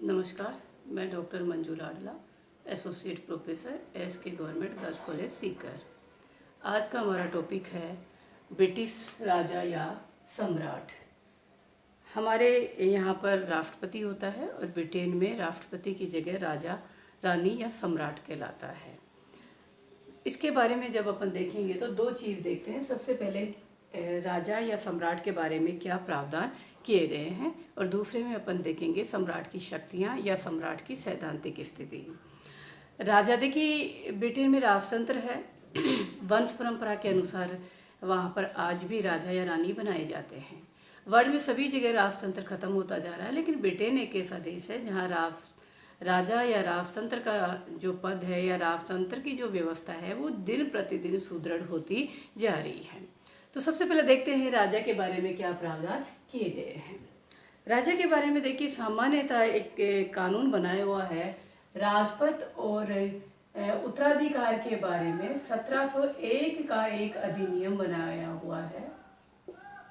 नमस्कार, मैं doctor Manju Ladla, associate professor SK government girls college Sikar. आज का हमारा टॉपिक है ब्रिटिश राजा या सम्राट। हमारे यहाँ पर राष्ट्रपति होता है और ब्रिटेन में राष्ट्रपति की जगह राजा, रानी या सम्राट कहलाता है। इसके बारे में जब अपन देखेंगे तो दो चीज़ देखते हैं। सबसे पहले राजा या सम्राट के बारे में क्या प्रावधान किए गए हैं, और दूसरे में अपन देखेंगे सम्राट की शक्तियाँ या सम्राट की सैद्धांतिक स्थिति। राजा, देखिए, ब्रिटेन में राजतंत्र है। वंश परंपरा के अनुसार वहाँ पर आज भी राजा या रानी बनाए जाते हैं। वर्ल्ड में सभी जगह राजतंत्र खत्म होता जा रहा है, लेकिन ब्रिटेन एक ऐसा देश है जहाँ राजा या राजतंत्र का जो पद है या राजतंत्र की जो व्यवस्था है वो दिन प्रतिदिन सुदृढ़ होती जा रही है। तो सबसे पहले देखते हैं राजा के बारे में क्या प्रावधान किए गए हैं। राजा के बारे में देखिए, सामान्यतः एक कानून बनाया हुआ है राजपद और उत्तराधिकार के बारे में। 1701 का एक अधिनियम बनाया हुआ है।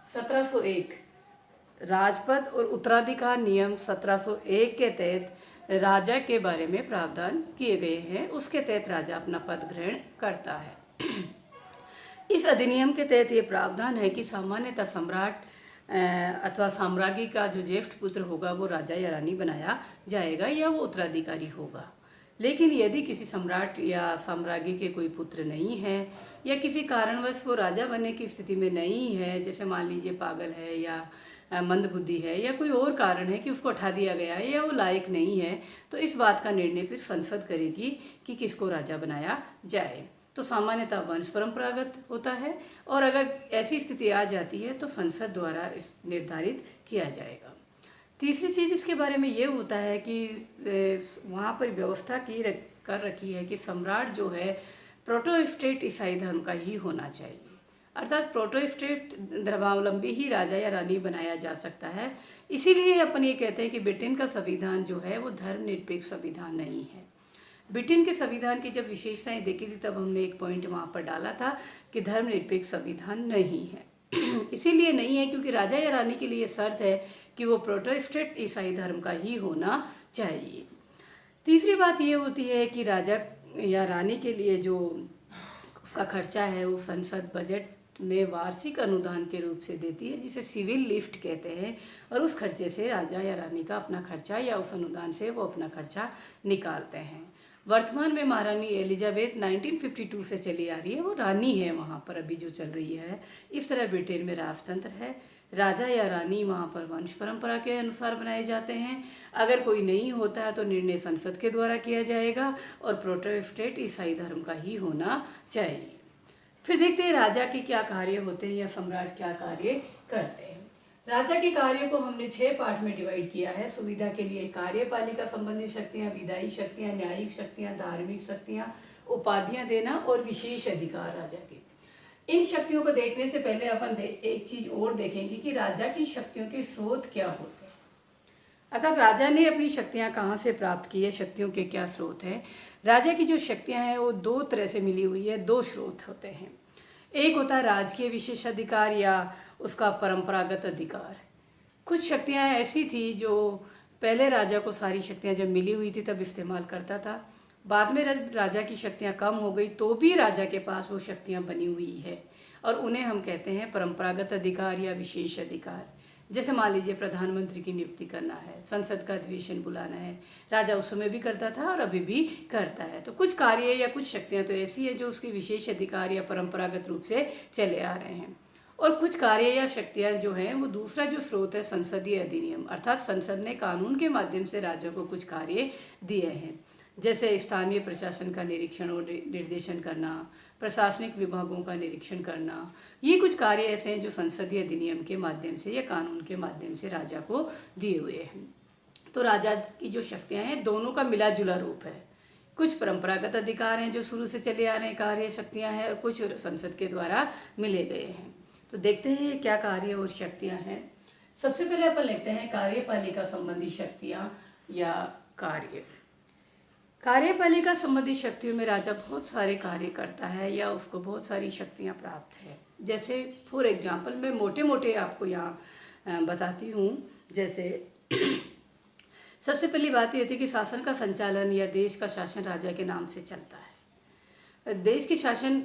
1701 राजपद और उत्तराधिकार नियम 1701 के तहत राजा के बारे में प्रावधान किए गए हैं। उसके तहत राजा अपना पद ग्रहण करता है। इस अधिनियम के तहत ये प्रावधान है कि सामान्यतः सम्राट अथवा साम्राज्ञी का जो ज्येष्ठ पुत्र होगा वो राजा या रानी बनाया जाएगा या वो उत्तराधिकारी होगा। लेकिन यदि किसी सम्राट या साम्राज्ञी के कोई पुत्र नहीं है या किसी कारणवश वो राजा बनने की स्थिति में नहीं है, जैसे मान लीजिए पागल है या मंदबुद्धि है या कोई और कारण है कि उसको हटा दिया गया है या वो लायक नहीं है, तो इस बात का निर्णय फिर संसद करेगी कि किसको राजा बनाया जाए। तो सामान्यतः वंश परंपरागत होता है, और अगर ऐसी स्थिति आ जाती है तो संसद द्वारा इस निर्धारित किया जाएगा। तीसरी चीज़ इसके बारे में ये होता है कि वहाँ पर व्यवस्था कर रखी है कि सम्राट जो है प्रोटेस्टेंट ईसाई धर्म का ही होना चाहिए, अर्थात प्रोटेस्टेंट धर्मावलंबी ही राजा या रानी बनाया जा सकता है। इसीलिए अपन ये कहते हैं कि ब्रिटेन का संविधान जो है वो धर्मनिरपेक्ष संविधान नहीं है। ब्रिटेन के संविधान की जब विशेषताएं देखी थी तब हमने एक पॉइंट वहाँ पर डाला था कि धर्मनिरपेक्ष संविधान नहीं है। इसीलिए नहीं है क्योंकि राजा या रानी के लिए शर्त है कि वो प्रोटेस्टेंट ईसाई धर्म का ही होना चाहिए। तीसरी बात ये होती है कि राजा या रानी के लिए जो उसका खर्चा है वो संसद बजट में वार्षिक अनुदान के रूप से देती है, जिसे सिविल लिफ्ट कहते हैं, और उस खर्चे से राजा या रानी का अपना खर्चा या उस अनुदान से वो अपना खर्चा निकालते हैं। वर्तमान में महारानी एलिजाबेथ 1952 से चली आ रही है, वो रानी है वहाँ पर अभी जो चल रही है। इस तरह ब्रिटेन में राजतंत्र है। राजा या रानी वहाँ पर वंश परंपरा के अनुसार बनाए जाते हैं। अगर कोई नहीं होता है तो निर्णय संसद के द्वारा किया जाएगा और प्रोटेस्टेंट ईसाई धर्म का ही होना चाहिए। फिर देखते हैं राजा के क्या कार्य होते हैं या सम्राट क्या कार्य करते हैं। राजा के कार्यों को हमने 6 पार्ट में डिवाइड किया है। सुविधा के लिए कार्यपालिका संबंधी शक्तियाँ, विधायी शक्तियाँ, न्यायिक शक्तियाँ, धार्मिक शक्तियाँ, उपाधियाँ देना और विशेष अधिकार राजा के। इन शक्तियों को देखने से पहले अपन एक चीज और देखेंगे कि राजा की शक्तियों के स्रोत क्या होते हैं, अर्थात राजा ने अपनी शक्तियां कहाँ से प्राप्त की है, शक्तियों के क्या स्रोत हैं। राजा की जो शक्तियां हैं वो 2 तरह से मिली हुई है, 2 स्रोत होते हैं। एक होता है राजकीय विशेष अधिकार या उसका परंपरागत अधिकार। कुछ शक्तियां ऐसी थी जो पहले राजा को सारी शक्तियां जब मिली हुई थी तब इस्तेमाल करता था। बाद में राजा की शक्तियां कम हो गई तो भी राजा के पास वो शक्तियां बनी हुई है, और उन्हें हम कहते हैं परंपरागत अधिकार या विशेष अधिकार। जैसे मान लीजिए प्रधानमंत्री की नियुक्ति करना है, संसद का अधिवेशन बुलाना है, राजा उस समय भी करता था और अभी भी करता है। तो कुछ कार्य या कुछ शक्तियां तो ऐसी है जो उसके विशेष अधिकार या परंपरागत रूप से चले आ रहे हैं, और कुछ कार्य या शक्तियां जो हैं वो दूसरा जो स्रोत है संसदीय अधिनियम, अर्थात संसद ने कानून के माध्यम से राजा को कुछ कार्य दिए हैं, जैसे स्थानीय प्रशासन का निरीक्षण और निर्देशन करना, प्रशासनिक विभागों का निरीक्षण करना। ये कुछ कार्य ऐसे हैं जो संसदीय अधिनियम के माध्यम से या कानून के माध्यम से राजा को दिए हुए हैं। तो राजा की जो शक्तियां हैं दोनों का मिला जुला रूप है। कुछ परंपरागत अधिकार हैं जो शुरू से चले आ रहे हैं, कार्य शक्तियां हैं, और कुछ संसद के द्वारा मिले गए हैं। तो देखते हैं क्या कार्य और शक्तियां हैं। सबसे पहले अपन लेते हैं कार्यपालिका संबंधी शक्तियां या कार्य। कार्यपालिका संबंधी शक्तियों में राजा बहुत सारे कार्य करता है या उसको बहुत सारी शक्तियां प्राप्त है। जैसे फॉर एग्जांपल मैं मोटे मोटे आपको यहाँ बताती हूँ। जैसे सबसे पहली बात ये होती है कि शासन का संचालन या देश का शासन राजा के नाम से चलता है। देश के शासन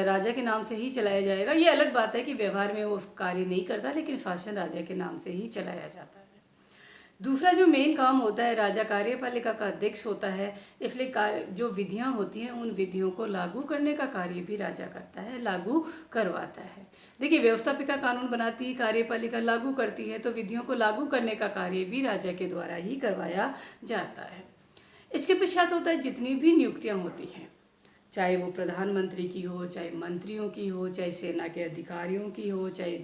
राजा के नाम से ही चलाया जाएगा। ये अलग बात है कि व्यवहार में वो कार्य नहीं करता, लेकिन शासन राजा के नाम से ही चलाया जाता है। दूसरा जो मेन काम होता है, राजा कार्यपालिका का अध्यक्ष होता है, इसलिए जो विधियां होती हैं उन विधियों को लागू करने का कार्य भी राजा करता है, लागू करवाता है। देखिए, व्यवस्थापिका कानून बनाती है, कार्यपालिका लागू करती है, तो विधियों को लागू करने का कार्य भी राजा के द्वारा ही करवाया जाता है। इसके पश्चात होता है जितनी भी नियुक्तियां होती हैं, चाहे वो प्रधानमंत्री की हो, चाहे मंत्रियों की हो, चाहे सेना के अधिकारियों की हो, चाहे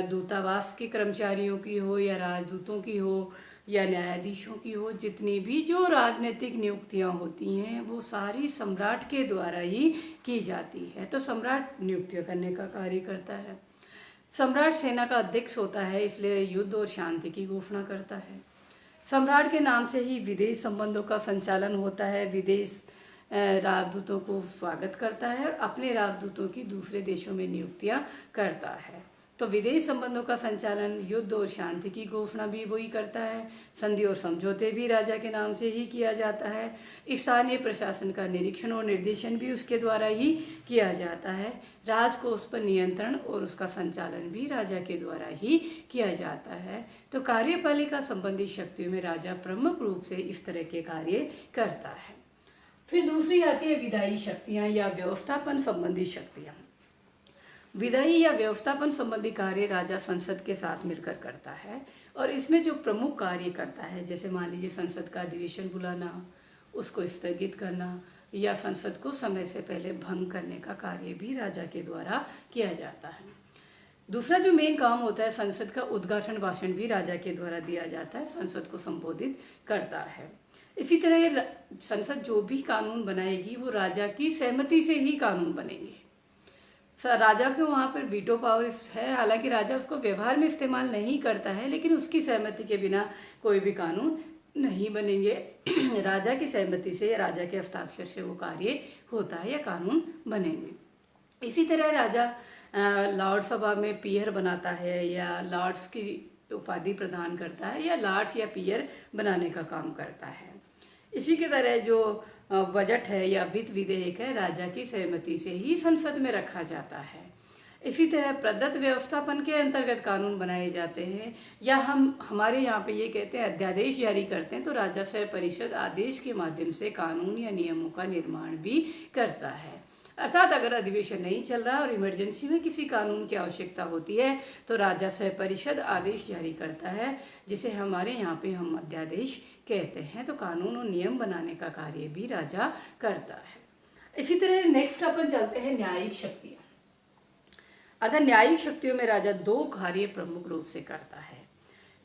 दूतावास के कर्मचारियों की हो, या राजदूतों की हो, या न्यायाधीशों की हो, जितनी भी जो राजनीतिक नियुक्तियां होती हैं वो सारी सम्राट के द्वारा ही की जाती है। तो सम्राट नियुक्तियां करने का कार्य करता है। सम्राट सेना का अध्यक्ष होता है, इसलिए युद्ध और शांति की घोषणा करता है। सम्राट के नाम से ही विदेश संबंधों का संचालन होता है। विदेश राजदूतों को स्वागत करता है और अपने राजदूतों की दूसरे देशों में नियुक्तियां करता है। तो विदेश संबंधों का संचालन, युद्ध और शांति की घोषणा भी वही करता है। संधि और समझौते भी राजा के नाम से ही किया जाता है। स्थानीय प्रशासन का निरीक्षण और निर्देशन भी उसके द्वारा ही किया जाता है। राजकोष पर नियंत्रण और उसका संचालन भी राजा के द्वारा ही किया जाता है। तो कार्यपालिका संबंधी शक्तियों में राजा प्रमुख रूप से इस तरह के कार्य करता है। फिर दूसरी आती है विधायी शक्तियाँ या व्यवस्थापन संबंधी शक्तियाँ। विधायी या व्यवस्थापन संबंधी कार्य राजा संसद के साथ मिलकर करता है, और इसमें जो प्रमुख कार्य करता है, जैसे मान लीजिए संसद का अधिवेशन बुलाना, उसको स्थगित करना, या संसद को समय से पहले भंग करने का कार्य भी राजा के द्वारा किया जाता है। दूसरा जो मेन काम होता है, संसद का उद्घाटन भाषण भी राजा के द्वारा दिया जाता है, संसद को संबोधित करता है। इसी तरह संसद जो भी कानून बनाएगी वो राजा की सहमति से ही कानून बनेंगे। राजा के वहाँ पर वीटो पावर है, हालांकि राजा उसको व्यवहार में इस्तेमाल नहीं करता है, लेकिन उसकी सहमति के बिना कोई भी कानून नहीं बनेंगे। राजा की सहमति से या राजा के हस्ताक्षर से वो कार्य होता है या कानून बनेंगे। इसी तरह राजा लॉर्ड सभा में पीयर बनाता है, या लॉर्ड्स की उपाधि प्रदान करता है, या लॉर्ड्स या पीयर बनाने का काम करता है। इसी की तरह जो बजट है या वित्त विधेयक है, राजा की सहमति से ही संसद में रखा जाता है। इसी तरह प्रदत्त व्यवस्थापन के अंतर्गत कानून बनाए जाते हैं, या हमारे यहाँ पे ये कहते हैं अध्यादेश जारी करते हैं, तो राजा सह परिषद आदेश के माध्यम से कानून या नियमों का निर्माण भी करता है। अर्थात अगर अधिवेशन नहीं चल रहा और इमरजेंसी में किसी कानून की आवश्यकता होती है तो राजा सह परिषद आदेश जारी करता है, जिसे हमारे यहाँ पे हम अध्यादेश कहते हैं। तो कानून और नियम बनाने का कार्य भी राजा करता है। इसी तरह नेक्स्ट अपन चलते हैं न्यायिक शक्तियाँ। अर्थात न्यायिक शक्तियों में राजा दो कार्य प्रमुख रूप से करता है।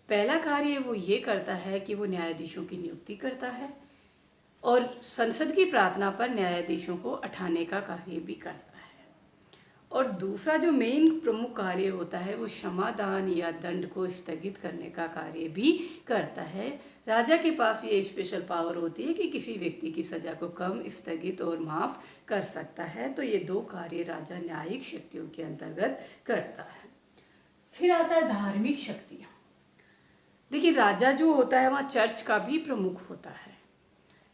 पहला कार्य वो ये करता है कि वो न्यायाधीशों की नियुक्ति करता है, और संसद की प्रार्थना पर न्यायाधीशों को उठाने का कार्य भी करता है। और दूसरा जो मेन प्रमुख कार्य होता है वो क्षमादान या दंड को स्थगित करने का कार्य भी करता है। राजा के पास ये स्पेशल पावर होती है कि किसी व्यक्ति की सजा को कम, स्थगित और माफ कर सकता है। तो ये दो कार्य राजा न्यायिक शक्तियों के अंतर्गत करता है। फिर आता है धार्मिक शक्तियाँ। देखिए, राजा जो होता है वहाँ चर्च का भी प्रमुख होता है,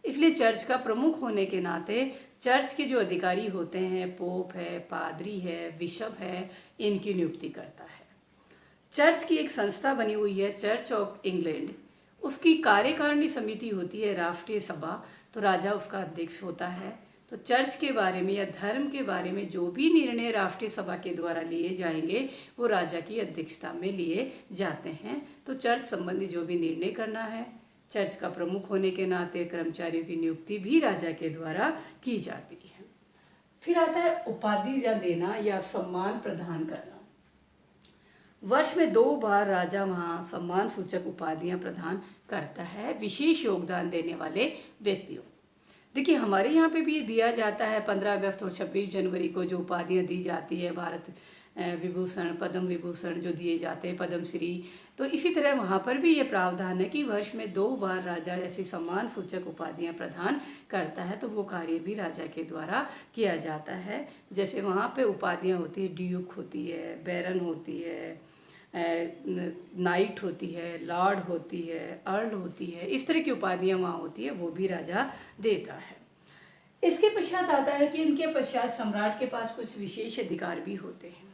इसलिए चर्च का प्रमुख होने के नाते चर्च के जो अधिकारी होते हैं, पोप है, पादरी है, बिशप है, इनकी नियुक्ति करता है। चर्च की एक संस्था बनी हुई है, चर्च ऑफ इंग्लैंड। उसकी कार्यकारिणी समिति होती है राष्ट्रीय सभा, तो राजा उसका अध्यक्ष होता है। तो चर्च के बारे में या धर्म के बारे में जो भी निर्णय राष्ट्रीय सभा के द्वारा लिए जाएंगे वो राजा की अध्यक्षता में लिए जाते हैं। तो चर्च संबंधी जो भी निर्णय करना है, चर्च का प्रमुख होने के नाते कर्मचारियों की नियुक्ति भी राजा के द्वारा की जाती है। फिर आता है उपाधि देना या सम्मान प्रदान करना। वर्ष में 2 बार राजा वहाँ सम्मान सूचक उपाधियाँ प्रदान करता है विशेष योगदान देने वाले व्यक्तियों। देखिए, हमारे यहाँ पे भी ये दिया जाता है 15 अगस्त और 26 जनवरी को जो उपाधियाँ दी जाती है, भारत विभूषण, पद्म विभूषण जो दिए जाते हैं, पद्मश्री। तो इसी तरह वहाँ पर भी ये प्रावधान है कि वर्ष में 2 बार राजा ऐसी सम्मान सूचक उपाधियाँ प्रदान करता है। तो वो कार्य भी राजा के द्वारा किया जाता है। जैसे वहाँ पे उपाधियाँ होती है, ड्यूक होती है, बैरन होती है, नाइट होती है, लॉर्ड होती है, अर्ल होती है, इस तरह की उपाधियाँ वहाँ होती है, वो भी राजा देता है। इसके पश्चात आता है कि इनके पश्चात सम्राट के पास कुछ विशेष अधिकार भी होते हैं।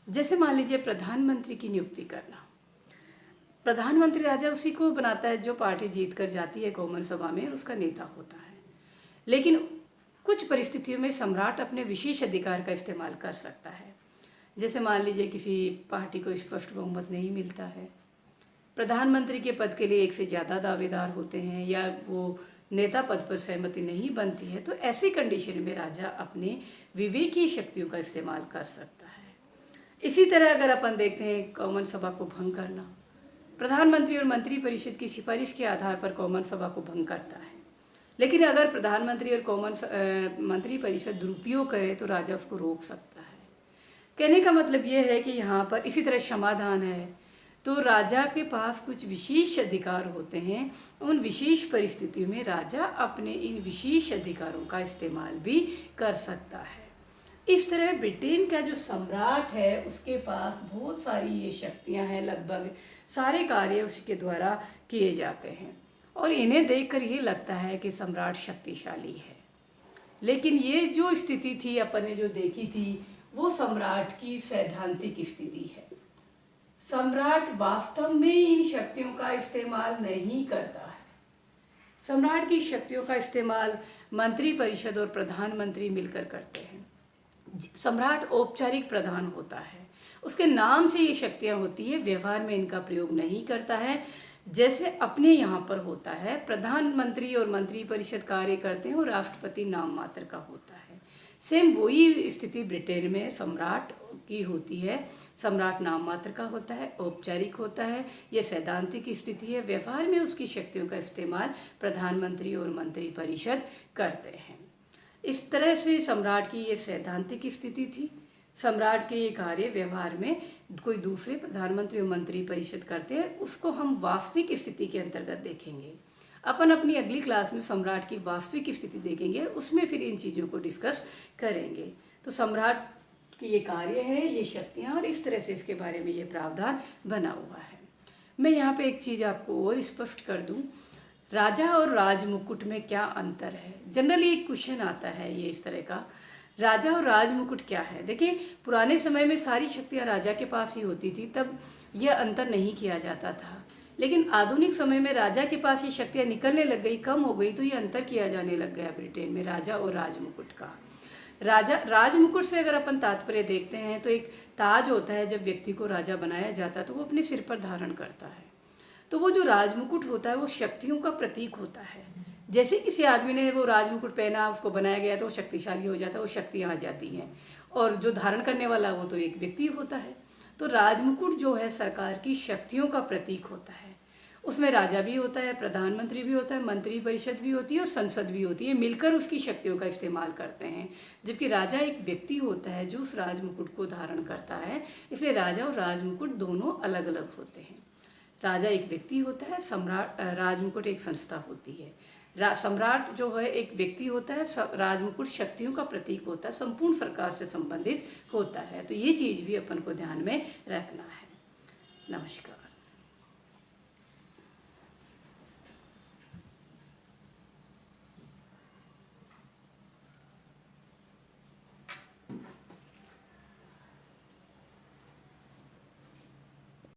जैसे मान लीजिए प्रधानमंत्री की नियुक्ति करना। प्रधानमंत्री राजा उसी को बनाता है जो पार्टी जीत कर जाती है कॉमन सभा में और उसका नेता होता है। लेकिन कुछ परिस्थितियों में सम्राट अपने विशेष अधिकार का इस्तेमाल कर सकता है। जैसे मान लीजिए किसी पार्टी को स्पष्ट बहुमत नहीं मिलता है, प्रधानमंत्री के पद के लिए एक से ज़्यादा दावेदार होते हैं, या वो नेता पद पर सहमति नहीं बनती है, तो ऐसी कंडीशन में राजा अपने विवेकीय शक्तियों का इस्तेमाल कर सकता है। इसी तरह अगर अपन देखते हैं कॉमन सभा को भंग करना, प्रधानमंत्री और मंत्री परिषद की सिफारिश के आधार पर कॉमन सभा को भंग करता है, लेकिन अगर प्रधानमंत्री और मंत्री परिषद दुरुपयोग करे तो राजा उसको रोक सकता है। कहने का मतलब ये है कि यहाँ पर इसी तरह समाधान है, तो राजा के पास कुछ विशेष अधिकार होते हैं। उन विशेष परिस्थितियों में राजा अपने इन विशेष अधिकारों का इस्तेमाल भी कर सकता है। इस तरह ब्रिटेन का जो सम्राट है उसके पास बहुत सारी ये शक्तियाँ हैं, लगभग सारे कार्य उसके द्वारा किए जाते हैं और इन्हें देखकर ये लगता है कि सम्राट शक्तिशाली है। लेकिन ये जो स्थिति थी अपन ने जो देखी थी वो सम्राट की सैद्धांतिक स्थिति है। सम्राट वास्तव में इन शक्तियों का इस्तेमाल नहीं करता है। सम्राट की शक्तियों का इस्तेमाल मंत्री परिषद और प्रधानमंत्री मिलकर करते हैं। सम्राट औपचारिक प्रधान होता है, उसके नाम से ये शक्तियाँ होती है, व्यवहार में इनका प्रयोग नहीं करता है। जैसे अपने यहाँ पर होता है, प्रधानमंत्री और मंत्री परिषद कार्य करते हैं और राष्ट्रपति नाम मात्र का होता है। सेम वही स्थिति ब्रिटेन में सम्राट की होती है। सम्राट नाम मात्र का होता है, औपचारिक होता है, ये सैद्धांतिक स्थिति है। व्यवहार में उसकी शक्तियों का इस्तेमाल प्रधानमंत्री और मंत्री परिषद करते हैं। इस तरह से सम्राट की ये सैद्धांतिक स्थिति थी। सम्राट के ये कार्य व्यवहार में कोई दूसरे प्रधानमंत्री और मंत्री परिषद करते हैं, उसको हम वास्तविक स्थिति के अंतर्गत देखेंगे। अपन अपनी अगली क्लास में सम्राट की वास्तविक स्थिति देखेंगे, उसमें फिर इन चीज़ों को डिस्कस करेंगे। तो सम्राट की ये कार्य है, ये शक्तियाँ, और इस तरह से इसके बारे में ये प्रावधान बना हुआ है। मैं यहाँ पे एक चीज़ आपको और स्पष्ट कर दूँ, राजा और राजमुकुट में क्या अंतर है। जनरली एक क्वेश्चन आता है ये इस तरह का, राजा और राजमुकुट क्या है। देखिए, पुराने समय में सारी शक्तियाँ राजा के पास ही होती थी, तब यह अंतर नहीं किया जाता था। लेकिन आधुनिक समय में राजा के पास ये शक्तियाँ निकलने लग गई, कम हो गई, तो ये अंतर किया जाने लग गया ब्रिटेन में राजा और राजमुकुट का। राजमुकुट से अगर अपन तात्पर्य देखते हैं तो एक ताज होता है, जब व्यक्ति को राजा बनाया जाता है तो वो अपने सिर पर धारण करता है। तो वो जो राजमुकुट होता है वो शक्तियों का प्रतीक होता है। जैसे किसी आदमी ने वो राजमुकुट पहना, उसको बनाया गया तो वो शक्तिशाली हो जाता है, वो शक्तियाँ आ जाती हैं। और जो धारण करने वाला वो तो एक व्यक्ति होता है। तो राजमुकुट जो है सरकार की शक्तियों का प्रतीक होता है। उसमें राजा भी होता है, प्रधानमंत्री भी होता है, मंत्री परिषद भी होती है और संसद भी होती है, मिलकर उसकी शक्तियों का इस्तेमाल करते हैं। जबकि राजा एक व्यक्ति होता है जो उस राजमुकुट को धारण करता है, इसलिए राजा और राजमुकुट दोनों अलग अलग होते हैं। राजा एक व्यक्ति होता है, राजमुकुट एक संस्था होती है। सम्राट जो है एक व्यक्ति होता है, राजमुकुट शक्तियों का प्रतीक होता है, संपूर्ण सरकार से संबंधित होता है। तो ये चीज़ भी अपन को ध्यान में रखना है। नमस्कार।